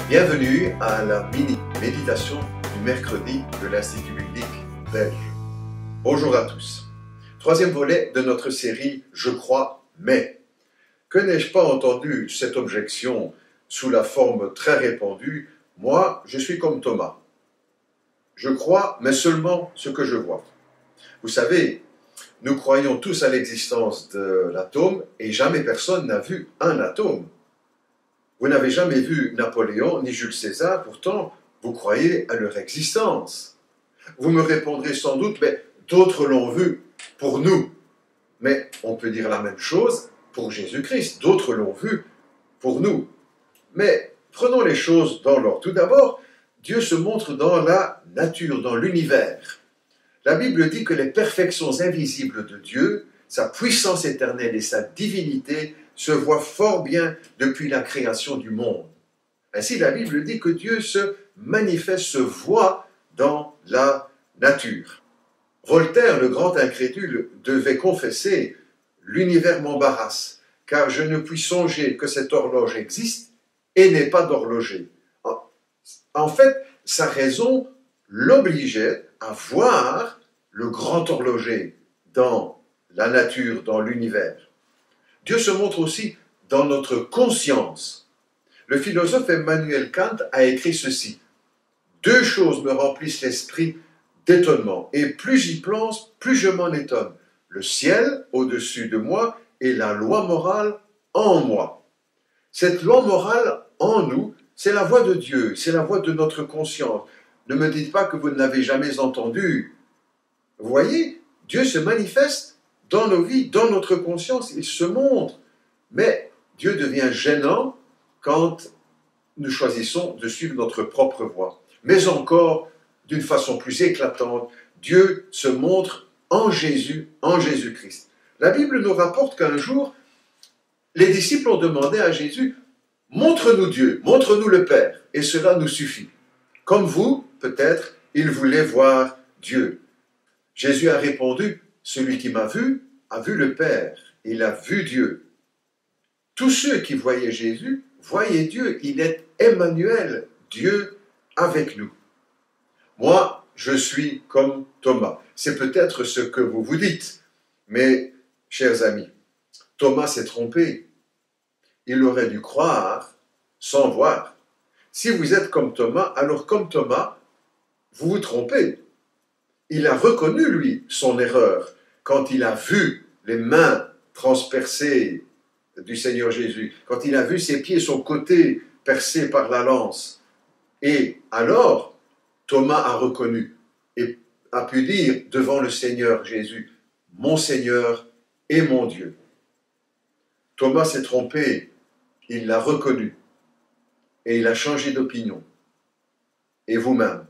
Bienvenue à la mini-méditation du mercredi de l'Institut biblique belge. Bonjour à tous. Troisième volet de notre série « Je crois, mais ». Que n'ai-je pas entendu cette objection sous la forme très répandue « Moi, je suis comme Thomas. Je crois, mais seulement ce que je vois ». Vous savez, nous croyons tous à l'existence de l'atome et jamais personne n'a vu un atome. Vous n'avez jamais vu Napoléon ni Jules César, pourtant vous croyez à leur existence. Vous me répondrez sans doute, mais d'autres l'ont vu pour nous. Mais on peut dire la même chose pour Jésus-Christ, d'autres l'ont vu pour nous. Mais prenons les choses dans l'ordre. Tout d'abord, Dieu se montre dans la nature, dans l'univers. La Bible dit que les perfections invisibles de Dieu, sa puissance éternelle et sa divinité se voient fort bien depuis la création du monde. Ainsi, la Bible dit que Dieu se manifeste, se voit dans la nature. Voltaire, le grand incrédule, devait confesser « L'univers m'embarrasse, car je ne puis songer que cette horloge existe et n'est pas d'horloger. » En fait, sa raison l'obligeait à voir le grand horloger dans la nature, dans l'univers. Dieu se montre aussi dans notre conscience. Le philosophe Emmanuel Kant a écrit ceci. « Deux choses me remplissent l'esprit d'étonnement, et plus j'y pense, plus je m'en étonne. Le ciel au-dessus de moi et la loi morale en moi. » Cette loi morale en nous, c'est la voix de Dieu, c'est la voix de notre conscience. Ne me dites pas que vous ne l'avez jamais entendue. Vous voyez, Dieu se manifeste dans nos vies, dans notre conscience, il se montre. Mais Dieu devient gênant quand nous choisissons de suivre notre propre voie. Mais encore, d'une façon plus éclatante, Dieu se montre en Jésus, en Jésus-Christ. La Bible nous rapporte qu'un jour, les disciples ont demandé à Jésus « Montre-nous Dieu, montre-nous le Père, et cela nous suffit. » Comme vous, peut-être, ils voulaient voir Dieu. Jésus a répondu « Celui qui m'a vu a vu le Père, il a vu Dieu. » Tous ceux qui voyaient Jésus voyaient Dieu, il est Emmanuel, Dieu avec nous. Moi, je suis comme Thomas. C'est peut-être ce que vous vous dites, mais, chers amis, Thomas s'est trompé. Il aurait dû croire sans voir. Si vous êtes comme Thomas, alors comme Thomas, vous vous trompez. Il a reconnu, lui, son erreur quand il a vu les mains transpercées du Seigneur Jésus, quand il a vu ses pieds, son côté percé par la lance. Et alors, Thomas a reconnu et a pu dire devant le Seigneur Jésus, « Mon Seigneur et mon Dieu ». Thomas s'est trompé, il l'a reconnu et il a changé d'opinion. Et vous-même,